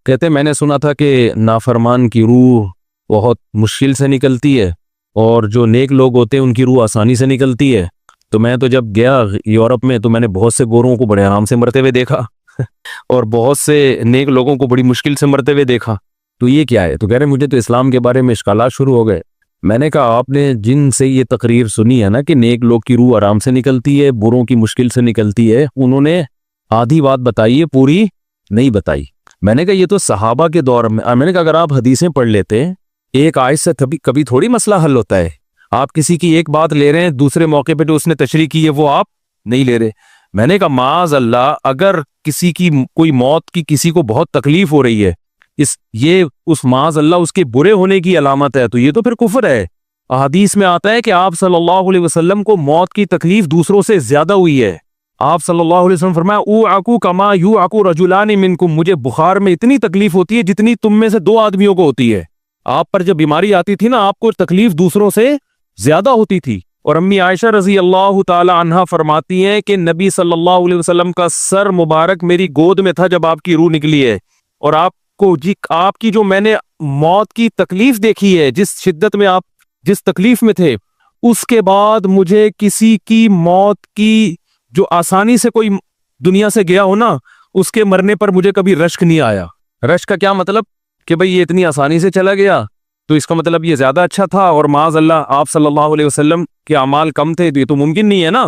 कहते मैंने सुना था कि नाफरमान की रूह बहुत मुश्किल से निकलती है और जो नेक लोग होते हैं उनकी रूह आसानी से निकलती है। तो मैं तो जब गया यूरोप में तो मैंने बहुत से गोरों को बड़े आराम से मरते हुए देखा और बहुत से नेक लोगों को बड़ी मुश्किल से मरते हुए देखा। तो ये क्या है? तो कह रहे मुझे तो इस्लाम के बारे में इश्कालात शुरू हो गए। मैंने कहा आपने जिनसे ये तकरीर सुनी है ना कि नेक लोग की रूह आराम से निकलती है, बुरों की मुश्किल से निकलती है, उन्होंने आधी बात बताई है, पूरी नहीं बताई। मैंने कहा ये तो सहाबा के दौर में। मैंने कहा अगर आप हदीसें पढ़ लेते एक आयत से कभी थोड़ी मसला हल होता है। आप किसी की एक बात ले रहे हैं, दूसरे मौके पे जो उसने तशरीह की है वो आप नहीं ले रहे। मैंने कहा माज अल्लाह, अगर किसी की कोई मौत की किसी को बहुत तकलीफ हो रही है, ये उस माज अल्लाह उसके बुरे होने की अलामत है, तो ये तो फिर कुफर है। हदीस में आता है कि आप सल्लल्लाहु अलैहि वसल्लम को मौत की तकलीफ दूसरों से ज्यादा हुई है। आप सल्लल्लाहु अलैहि वसल्लम फरमाया ऊ आकू कमा यू आकू रजुलानी मिनकुम, मुझे बुखार में इतनी तकलीफ होती है जितनी तुम में से दो आदमियों को होती है। आप पर जब बीमारी आती थी ना, आपको तकलीफ दूसरों से ज्यादा होती थी। और अम्मी आयशा रजी अल्लाह ताला अन्हा फरमाती हैं कि नबी सल्लल्लाहु अलैहि वसल्लम का सर मुबारक मेरी गोद में था जब आपकी रूह निकली है। और आपको जी आपकी जो मैंने मौत की तकलीफ देखी है, जिस शिद्दत में आप जिस तकलीफ में थे, उसके बाद मुझे किसी की मौत की जो आसानी से कोई दुनिया से गया हो ना, उसके मरने पर मुझे कभी रश्क नहीं आया। रश्क का क्या मतलब कि भाई ये इतनी आसानी से चला गया तो इसका मतलब ये ज्यादा अच्छा था और माज अल्लाह आप सल्लल्लाहु अलैहि वसल्लम के अमाल कम थे, तो ये तो मुमकिन नहीं है ना।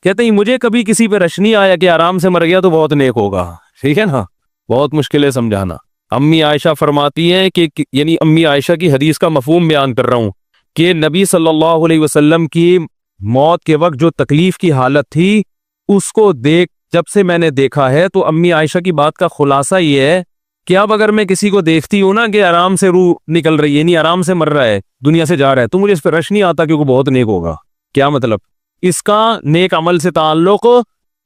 कहते हैं मुझे कभी किसी पे रश नहीं आया कि आराम से मर गया तो बहुत नेक होगा। ठीक है ना, बहुत मुश्किल है समझाना। अम्मी आयशा फरमाती हैं कि यानी अम्मी आयशा की हदीस का मफहूम बयान कर रहा हूं कि नबी सल्लल्लाहु अलैहि वसल्लम की मौत के वक्त जो तकलीफ की हालत थी उसको जब से मैंने देखा है, तो अम्मी आयशा की बात का खुलासा ये है कि अब अगर मैं किसी को देखती हूँ ना कि आराम से रूह निकल रही है, नहीं आराम से मर रहा है, दुनिया से जा रहा है, तो मुझे इस पर रश नहीं आता क्योंकि बहुत नेक होगा। क्या मतलब? इसका नेक अमल से ताल्लुक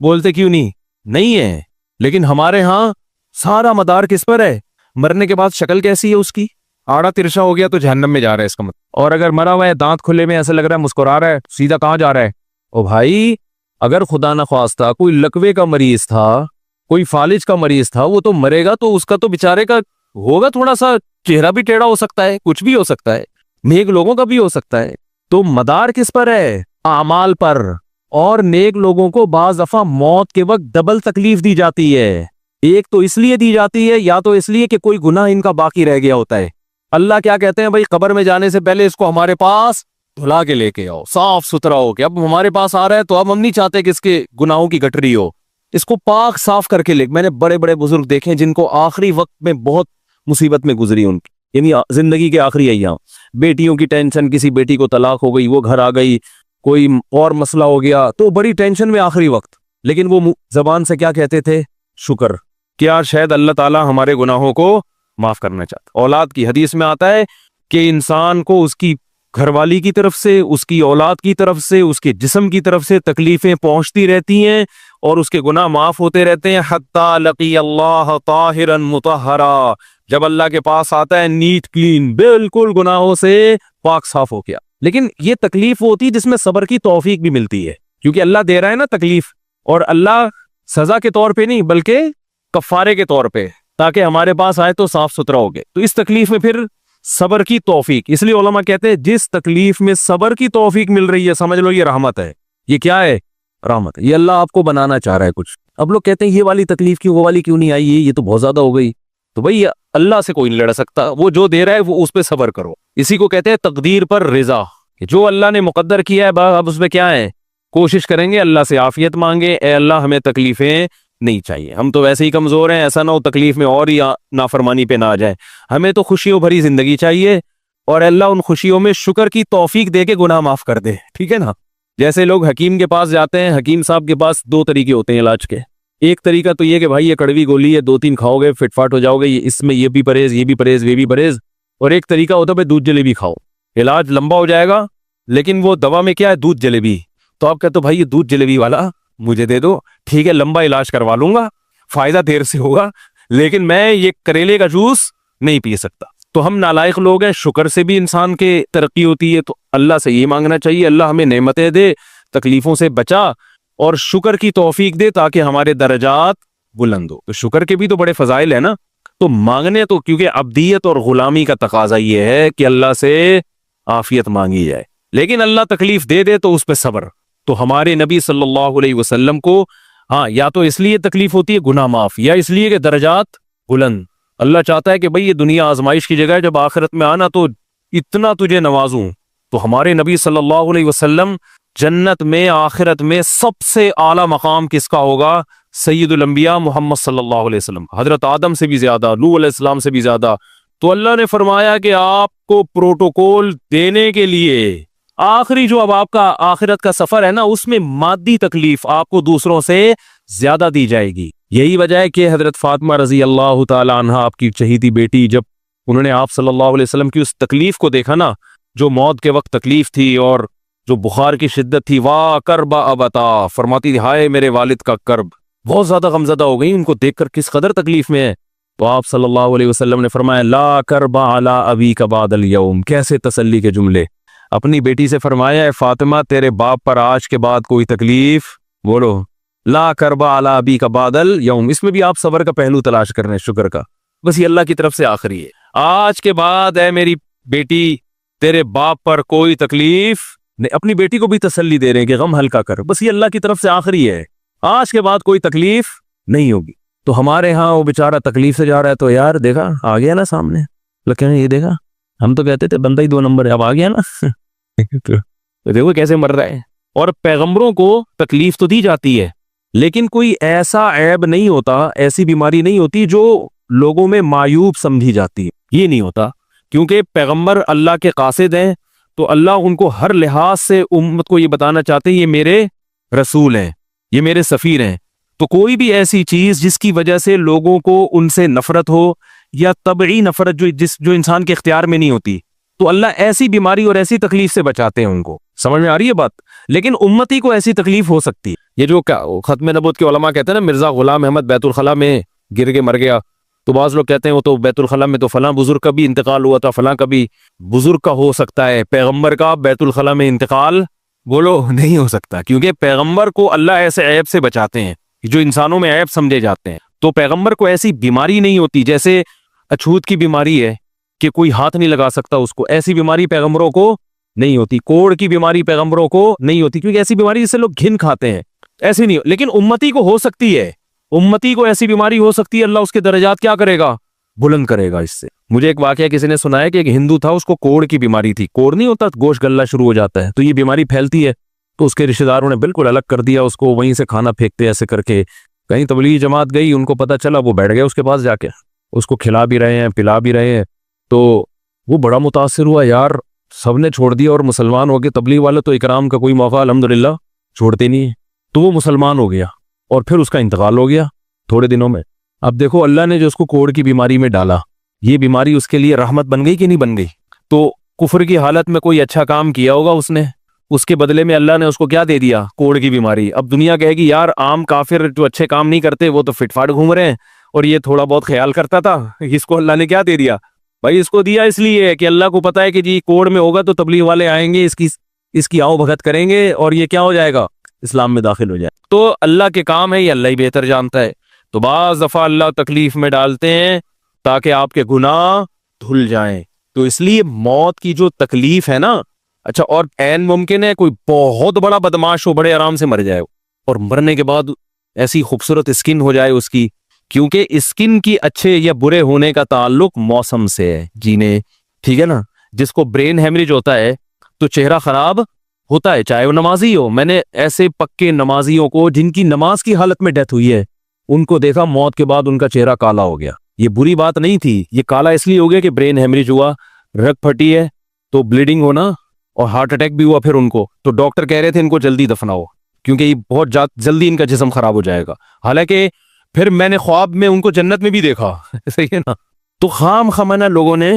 बोलते क्यों नहीं है। लेकिन हमारे यहाँ सारा मदार किस पर है? मरने के बाद शक्ल कैसी है उसकी? आड़ा तिरछा हो गया तो जहन्नम में जा रहा है इसका मतलब। और अगर मरा हुआ है, दांत खुले में, ऐसा लग रहा है मुस्कुरा रहा है, सीधा कहाँ जा रहा है? ओ भाई, अगर खुदा न ख्वास्ता कोई लकवे का मरीज था, कोई फालिज का मरीज था, वो तो मरेगा तो उसका तो बेचारे का होगा थोड़ा सा चेहरा भी टेढ़ा हो सकता है, कुछ भी हो सकता है, नेक लोगों का भी हो सकता है। तो मदार किस पर है? आमाल पर। और नेक लोगों को बाज दफा मौत के वक्त डबल तकलीफ दी जाती है। एक तो इसलिए दी जाती है, या तो इसलिए कि कोई गुनाह इनका बाकी रह गया होता है। अल्लाह क्या कहते हैं, भाई कब्र में जाने से पहले इसको हमारे पास धुला के लेके आओ, साफ सुथरा हो के। अब हमारे पास आ रहा है तो अब हम नहीं चाहते कि इसके गुनाहों की गठरी हो, इसको पाक साफ करके ले। मैंने बड़े बड़े बुजुर्ग देखे जिनको आखिरी वक्त में बहुत मुसीबत में गुजरी उनकी, यानी जिंदगी के आखिरी अय्याम, बेटियों की टेंशन, किसी बेटी को तलाक हो गई, वो घर आ गई, कोई और मसला हो गया, तो बड़ी टेंशन में आखिरी वक्त। लेकिन वो जबान से क्या कहते थे? शुक्र। क्या शायद अल्लाह ताला हमारे गुनाहों को माफ करना चाहता। औलाद की हदीस में आता है कि इंसान को उसकी घरवाली की तरफ से, उसकी औलाद की तरफ से, उसके जिस्म की तरफ से तकलीफें पहुंचती रहती हैं और उसके गुनाह माफ होते रहते हैं। हत्ता लकी अल्लाह ताहिरन मुतहरा, जब अल्लाह के पास आता है नीट क्लीन, बिल्कुल गुनाहों से पाक साफ हो गया। लेकिन ये तकलीफ होती है जिसमें सब्र की तौफीक भी मिलती है, क्योंकि अल्लाह दे रहा है ना तकलीफ, और अल्लाह सजा के तौर पे नहीं बल्कि कफारे के तौर पे, ताकि हमारे पास आए तो साफ सुथरा हो गए। तो इस तकलीफ में फिर सबर की तौफीक, इसलिए उलमा कहते हैं जिस तकलीफ में सबर की तौफीक मिल रही है, समझ लो ये रहमत है। ये क्या है? रहमत है। ये अल्लाह आपको बनाना चाह रहा है कुछ। अब लोग कहते हैं ये वाली तकलीफ क्यों, वो वाली क्यों नहीं आई, ये तो बहुत ज्यादा हो गई। तो भाई अल्लाह से कोई नहीं लड़ सकता, वो जो दे रहा है वो उस पर सबर करो। इसी को कहते हैं तकदीर पर रिजा, जो अल्लाह ने मुकद्दर किया है अब उसमें क्या है, कोशिश करेंगे, अल्लाह से आफियत मांगे, ए अल्लाह हमें तकलीफें नहीं चाहिए, हम तो वैसे ही कमजोर हैं, ऐसा ना हो तकलीफ में और ही नाफरमानी पे ना आ जाए, हमें तो खुशियों भरी जिंदगी चाहिए, और अल्लाह उन खुशियों में शुक्र की तौफीक दे के गुनाह माफ कर दे। ठीक है ना। जैसे लोग हकीम के पास जाते हैं, हकीम साहब के पास दो तरीके होते हैं इलाज के। एक तरीका तो ये कि भाई ये कड़वी गोली है, 2-3 खाओगे फिटफाट हो जाओगे, इसमें ये भी परहेज, ये भी परहेज, ये भी परहेज। और एक तरीका होता है भाई दूध जलेबी खाओ, इलाज लंबा हो जाएगा, लेकिन वो दवा में क्या है, दूध जलेबी। तो आप कहते हो भाई ये दूध जलेबी वाला मुझे दे दो, ठीक है लंबा इलाज करवा लूंगा, फायदा देर से होगा, लेकिन मैं ये करेले का जूस नहीं पी सकता। तो हम नालायक लोग हैं। शुक्र से भी इंसान के तरक्की होती है, तो अल्लाह से ये मांगना चाहिए अल्लाह हमें नेमतें दे, तकलीफों से बचा और शुक्र की तौफीक दे ताकि हमारे दर्जात बुलंद हो। तो शुक्र के भी तो बड़े फजाइल है ना। तो मांगने तो, क्योंकि अब्दियत और गुलामी का तकाजा ये है कि अल्लाह से आफियत मांगी जाए, लेकिन अल्लाह तकलीफ दे दे तो उस पर सब्र। तो हमारे नबी सल्लल्लाहु अलैहि वसल्लम को, हाँ, या तो इसलिए तकलीफ होती है गुनाह माफ, या इसलिए कि दर्जात बुलंद। अल्लाह चाहता है कि भाई ये दुनिया आजमाइश की जगह है, जब आखिरत में आना तो इतना तुझे नवाजूं। तो हमारे नबी सल्लल्लाहु अलैहि वसल्लम जन्नत में आखिरत में सबसे आला मकाम किसका होगा? सैयदुल अंबिया मोहम्मद सल्लल्लाहु अलैहि वसल्लम, हजरत आदम से भी ज्यादा, नूह अलैहिस्सलाम से भी ज्यादा। तो अल्लाह ने फरमाया कि आपको प्रोटोकॉल देने के लिए आखिरी जो अब आपका आखिरत का सफर है ना, उसमें मादी तकलीफ आपको दूसरों से ज्यादा दी जाएगी। यही वजह है कि हजरत फातिमा रजी अल्लाह ताला अन्हा, आपकी चहीती बेटी, जब उन्होंने आप सल्लल्लाहु अलैहि वसल्लम की उस तकलीफ को देखा ना, जो मौत के वक्त तकलीफ थी और जो बुखार की शिद्दत थी, वाह करबा अबता, फरमाती थी हाय मेरे वालिद का कर्ब। बहुत ज्यादा गमजदा हो गई उनको देखकर, किस कदर तकलीफ में है। तो आप सल्लल्लाहु अलैहि वसल्लम ने फरमाया ला करबा अला अबी का बादल यौम। कैसे तसल्ली के जुमले। अपनी बेटी से फरमाया है फातिमा तेरे बाप पर आज के बाद कोई तकलीफ, बोलो ला करबा अला अबी का बादल यौम। इसमें भी आप सबर का पहलू तलाश कर रहे हैं, शुक्र का। बस ये अल्लाह की तरफ से आखिरी है। आज के बाद है मेरी बेटी तेरे बाप पर कोई तकलीफ नहीं। अपनी बेटी को भी तसल्ली दे रहे हैं कि गम हल्का कर, बस ये अल्लाह की तरफ से आखिरी है, आज के बाद कोई तकलीफ नहीं होगी। तो हमारे यहाँ वो बेचारा तकलीफ से जा रहा है, तो यार देखा आ गया ना सामने, लगे ये देखा, हम तो कहते थे बंदा ही 2 नंबर है, अब आ गया ना। तो देखो कैसे मर रहा है। और पैगंबरों को तकलीफ तो दी जाती है, लेकिन कोई ऐसा ऐब नहीं होता, ऐसी बीमारी नहीं होती जो लोगों में मायूब समझी जाती है। ये नहीं होता, क्योंकि पैगंबर अल्लाह के कासिद हैं, तो अल्लाह उनको हर लिहाज से उम्मत को ये बताना चाहते हैं ये मेरे रसूल हैं, ये मेरे सफीर हैं। तो कोई भी ऐसी चीज जिसकी वजह से लोगों को उनसे नफरत हो, या तबई नफरत जो इंसान के इख्तियार में नहीं होती, तो अल्लाह ऐसी बीमारी और ऐसी तकलीफ से बचाते हैं उनको। समझ में आ रही है बात। लेकिन उम्मती को ऐसी तकलीफ हो सकती है। ये जो खत्म नबूवत के उलमा कहते हैं ना, मिर्जा गुलाम अहमद बैतुल खला में गिर के मर गया, तो बाज लोग कहते हैं वो तो बैतुल खला में तो फलां बुजुर्ग का भी इंतकाल हुआ था, फलां का भी बुजुर्ग का हो सकता है, पैगंबर का बैतुल खला में इंतकाल बोलो नहीं हो सकता, क्योंकि पैगंबर को अल्लाह ऐसे ऐब से बचाते हैं जो इंसानों में ऐब समझे जाते हैं। तो पैगंबर को ऐसी बीमारी नहीं होती, जैसे अछूत की बीमारी है कि कोई हाथ नहीं लगा सकता उसको, ऐसी बीमारी पैगंबरों को नहीं होती। कोढ़ की बीमारी पैगंबरों को नहीं होती, क्योंकि ऐसी बीमारी जिससे लोग घिन खाते हैं, ऐसी नहीं। लेकिन उम्मती को हो सकती है, उम्मती को ऐसी बीमारी हो सकती है, अल्लाह उसके दर्जात क्या करेगा? बुलंद करेगा इससे। मुझे एक वाकया किसी ने सुनाया कि एक हिंदू था, उसको कोढ़ की बीमारी थी। कोढ़ नहीं होता, गोश्त गलना शुरू हो जाता है, तो ये बीमारी फैलती है। तो उसके रिश्तेदारों ने बिल्कुल अलग कर दिया उसको, वहीं से खाना फेंकते ऐसे करके। कहीं तबलीगी जमात गई, उनको पता चला, वो बैठ गए उसके पास जाके, उसको खिला भी रहे हैं पिला भी रहे हैं। तो वो बड़ा मुतासिर हुआ, यार सबने छोड़ दिया और मुसलमान हो गए। तबलीग वाले तो इकराम का कोई मौका अल्हम्दुलिल्लाह छोड़ते नहीं है। तो वो मुसलमान हो गया और फिर उसका इंतकाल हो गया थोड़े दिनों में। अब देखो अल्लाह ने जो उसको कोढ़ की बीमारी में डाला, ये बीमारी उसके लिए रहमत बन गई कि नहीं बन गई? तो कुफर की हालत में कोई अच्छा काम किया होगा उसने, उसके बदले में अल्लाह ने उसको क्या दे दिया? कोढ़ की बीमारी। अब दुनिया कहेगी यार आम काफिर जो अच्छे काम नहीं करते वो तो फिटफाट घूम रहे हैं, और ये थोड़ा बहुत ख्याल करता था, इसको अल्लाह ने क्या दे दिया? भाई इसको दिया इसलिए कि अल्लाह को पता है कि जी कोढ़ में होगा तो तबलीग वाले आएंगे, इसकी आओ भगत करेंगे और ये क्या हो जाएगा? इस्लाम में दाखिल हो जाए। तो अल्लाह के काम है, ये अल्लाह ही बेहतर जानता है। तो बाज दफा अल्लाह तकलीफ में डालते हैं ताकि आपके गुनाह धुल जाएं। तो इसलिए मौत की जो तकलीफ है ना, अच्छा, और ऐन मुमकिन है कोई बहुत बड़ा बदमाश हो, बड़े आराम से मर जाए, और मरने के बाद ऐसी खूबसूरत स्किन हो जाए उसकी, क्योंकि स्किन की अच्छे या बुरे होने का ताल्लुक मौसम से है, जीने, ठीक है ना। जिसको ब्रेन हेमरेज होता है तो चेहरा खराब होता है, चाहे वो नमाजी हो। मैंने ऐसे पक्के नमाजियों को जिनकी नमाज की हालत में डेथ हुई है, उनको देखा मौत के बाद उनका चेहरा काला हो गया। ये बुरी बात नहीं थी, ये काला इसलिए हो गया कि ब्रेन हेमरेज हुआ, रग फटी है तो ब्लीडिंग होना, और हार्ट अटैक भी हुआ फिर उनको। तो डॉक्टर कह रहे थे इनको जल्दी दफनाओ, क्योंकि ये बहुत जल्दी इनका जिस्म खराब हो जाएगा। हालांकि फिर मैंने ख्वाब में उनको जन्नत में भी देखा। सही है ना। तो खाम खमाना लोगों ने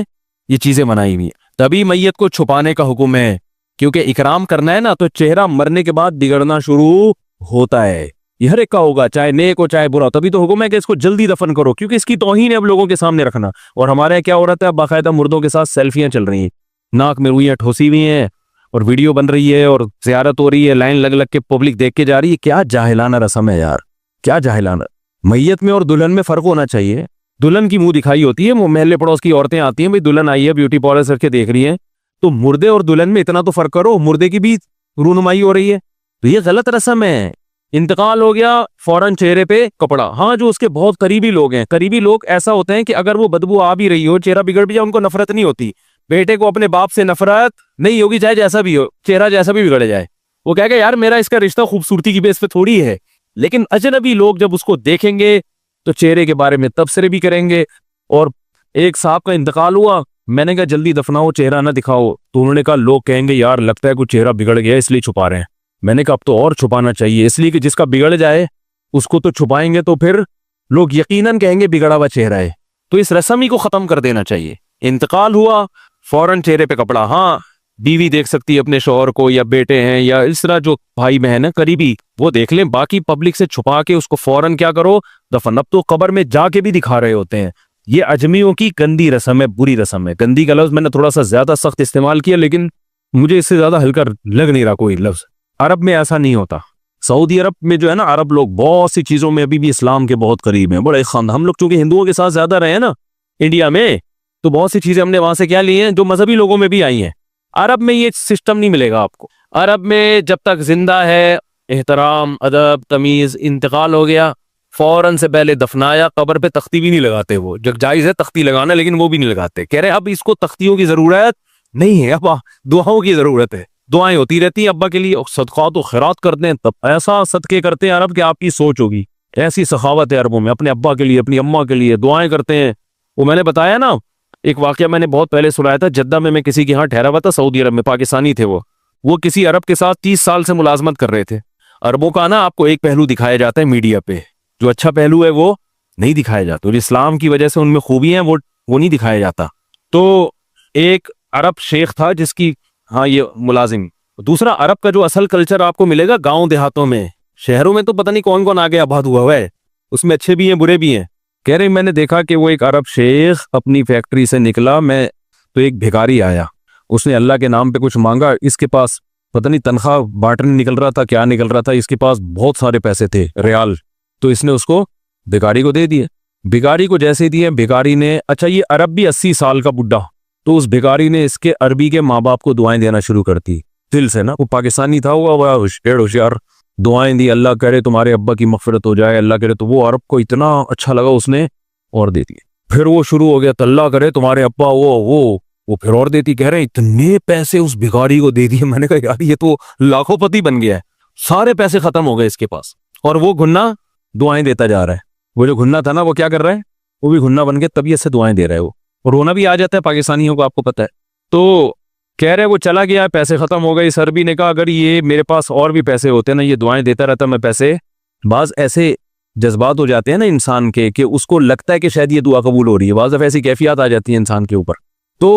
ये चीजें बनाई हुई। तभी मैयत को छुपाने का हुक्म है, क्योंकि इकराम करना है ना, तो चेहरा मरने के बाद बिगड़ना शुरू होता है। ये हर एक का होगा, चाहे नेक हो चाहे बुरा। तभी तो हुक्म है कि इसको जल्दी दफन करो, क्योंकि इसकी तौहीन है अब लोगों के सामने रखना। और हमारे यहाँ क्या हो रहा है, बाकायदा मुर्दों के साथ सेल्फियां चल रही हैं, नाक में रुइयां ठोसी हुई हैं, और वीडियो बन रही है, और ज़ियारत हो रही है, लाइन लग लग के पब्लिक देख के जा रही है। क्या जाहिलाना रस्म है यार, क्या जाहिलाना। मैयत में और दुल्हन में फर्क होना चाहिए। दुल्हन की मुंह दिखाई होती है, वो मोहल्ले पड़ोस की औरतें आती हैं, भाई दुल्हन आई है, ब्यूटी पार्लर करके देख रही है, तो मुर्दे और दुल्हन में इतना तो फर्क करो, मुर्दे की भी रूनुमाई हो रही है। तो ये गलत रस्म है। इंतकाल हो गया, फौरन चेहरे पे कपड़ा। हाँ, जो उसके बहुत करीबी लोग हैं, करीबी लोग ऐसा होते हैं कि अगर वो बदबू आ भी रही हो, चेहरा बिगड़ भी जाए, उनको नफरत नहीं होती। बेटे को अपने बाप से नफरत नहीं होगी, चाहे जैसा भी हो, चेहरा जैसा भी बिगड़ जाए। वो कहेगा यार मेरा इसका रिश्ता खूबसूरती की बेस पे थोड़ी है। लेकिन अजनबी लोग जब उसको देखेंगे तो चेहरे के बारे में तबसरे भी करेंगे। और एक साहब का इंतकाल हुआ, मैंने कहा जल्दी दफनाओ, चेहरा ना दिखाओ। तो उन्होंने कहा लोग कहेंगे यार लगता है कुछ चेहरा बिगड़ गया इसलिए छुपा रहे हैं। मैंने कहा अब तो और छुपाना चाहिए, इसलिए कि जिसका बिगड़ जाए उसको तो छुपाएंगे तो फिर लोग यकीनन कहेंगे बिगड़ा हुआ चेहरा है। तो इस रस्म ही को खत्म कर देना चाहिए। इंतकाल हुआ, फौरन चेहरे पे कपड़ा। हाँ, बीवी देख सकती है अपने शौहर को, या बेटे हैं, या इस तरह जो भाई बहन है करीबी, वो देख लें। बाकी पब्लिक से छुपा के उसको फौरन क्या करो, दफन। अब तो कब्र में जाके भी दिखा रहे होते हैं। ये अजमियों की गंदी रस्म है, बुरी रस्म है। गंदी का लफ्ज मैंने थोड़ा सा ज्यादा सख्त इस्तेमाल किया, लेकिन मुझे इससे ज्यादा हल्का लग नहीं रहा कोई लफ्ज। अरब में ऐसा नहीं होता। सऊदी अरब में जो है ना, अरब लोग बहुत सी चीजों में अभी भी इस्लाम के बहुत करीब हैं, बड़े खान। हम लोग चूंकि हिंदुओं के साथ ज्यादा रहे हैं ना इंडिया में, तो बहुत सी चीजें हमने वहां से क्या ली हैं जो मजहबी लोगों में भी आई हैं। अरब में ये सिस्टम नहीं मिलेगा आपको। अरब में जब तक जिंदा है, एहतराम, अदब, तमीज। इंतकाल हो गया, फौरन से पहले दफनाया, कब्र पे तख्ती भी नहीं लगाते। वो जब जायज है तख्ती लगाना, लेकिन वो भी नहीं लगाते। कह रहे अब इसको तख्तियों की जरूरत नहीं है, अब दुआओं की जरूरत है। दुआएं होती रहती हैं अब्बा के लिए, सदक़ात व खैरात करते हैं। तब ऐसा सदके करते हैं अरब कि आपकी सोच होगी। ऐसी सखावत है अरबों में, अपने अब्बा के लिए, अपनी अम्मा के लिए दुआएं करते हैं। वो मैंने बताया ना, एक वाकया मैंने बहुत पहले सुनाया था। जद्दा में मैं किसी के यहाँ ठहरा हुआ था, सऊदी अरब में, पाकिस्तानी थे वो किसी अरब के साथ 30 साल से मुलाजमत कर रहे थे। अरबों का ना आपको एक पहलू दिखाया जाता है मीडिया पे, जो अच्छा पहलू है वो नहीं दिखाया जाता। और इस्लाम की वजह से उनमें खूबियां हैं, वो नहीं दिखाया जाता। तो एक अरब शेख था जिसकी, हाँ ये मुलाजिम। दूसरा, अरब का जो असल कल्चर आपको मिलेगा गांव देहातों में। शहरों में तो पता नहीं कौन कौन आगे आबाद हुआ है, उसमें अच्छे भी हैं बुरे भी हैं। कह रहे मैंने देखा कि वो एक अरब शेख अपनी फैक्ट्री से निकला, मैं तो एक भिखारी आया, उसने अल्लाह के नाम पे कुछ मांगा। इसके पास पता नहीं तनख्वाह बांटने निकल रहा था, क्या निकल रहा था, इसके पास बहुत सारे पैसे थे, रियाल। तो इसने उसको भिखारी को दे दिए। भिखारी को जैसे दिए, भिखारी ने, अच्छा ये अरब भी 80 साल का बुढ़ा, तो उस भिखारी ने इसके अरबी के माँ बाप को दुआएं देना शुरू कर दी दिल से ना। वो पाकिस्तानी था, वो बड़ा होशियार, दुआएं दी, अल्लाह करे तुम्हारे अब्बा की मगफिरत हो जाए, अल्लाह करे। तो वो अरब को इतना अच्छा लगा, उसने और दे दिए। फिर वो शुरू हो गया, तो अल्लाह करे तुम्हारे अब्बा वो फिर और देती। कह रहे हैं इतने पैसे उस भिखारी को दे दिए। मैंने कहा यार ये तो लाखोंपति बन गया है, सारे पैसे खत्म हो गए इसके पास। और वो घुन्ना दुआएं देता जा रहा है। वो जो घुन्ना था ना, वो क्या कर रहा है, वो भी घुन्ना बन के तबीयत से दुआएं दे रहा है। वो रोना भी आ जाता है पाकिस्तानियों को, आपको पता है। तो कह रहे वो चला गया, पैसे खत्म हो गए। इस अरबी ने कहा अगर ये मेरे पास और भी पैसे होते ना, ये दुआएं देता रहता मैं पैसे। बाज ऐसे जज्बात हो जाते हैं ना इंसान के कि उसको लगता है कि शायद ये दुआ कबूल हो रही है, बाज दफा ऐसी कैफियत आ जाती है इंसान के ऊपर। तो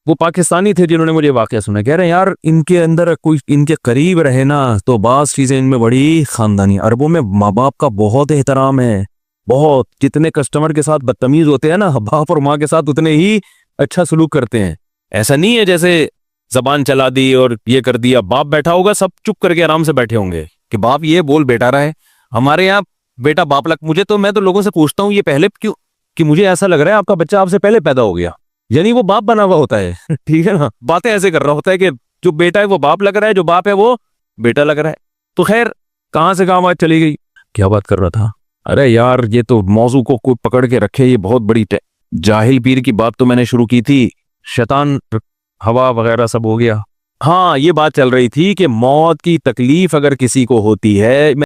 वो पाकिस्तानी थे जिन्होंने मुझे वाकया सुना। कह रहे हैं यार इनके अंदर कोई इनके करीब रहे ना, तो बाज चीजें इनमें बड़ी खानदानी। अरबों में माँ बाप का बहुत एहतराम है, बहुत। जितने कस्टमर के साथ बदतमीज होते हैं ना, बाप और माँ के साथ उतने ही अच्छा सलूक करते हैं। ऐसा नहीं है जैसे जबान चला दी और ये कर दिया। बाप बैठा होगा, सब चुप करके आराम से बैठे होंगे कि बाप ये बोल बेटा रहा है। हमारे यहाँ बेटा बाप लग, मैं तो लोगों से पूछता हूँ ये पहले क्यों, कि मुझे ऐसा लग रहा है आपका बच्चा आपसे पहले पैदा हो गया, यानी वो बाप बना हुआ होता है। ठीक है ना, बातें ऐसे कर रहा होता है कि जो बेटा है वो बाप लग रहा है, जो बाप है वो बेटा लग रहा है। तो खैर कहाँ से कहाँ बात चली गई, क्या बात कर रहा था। अरे यार ये तो मौजू को कोई पकड़ के रखे, ये बहुत बड़ी जाहिल पीर की बात तो मैंने शुरू की थी, शैतान हवा वगैरह सब हो गया। हाँ, ये बात चल रही थी कि मौत की तकलीफ अगर किसी को होती है,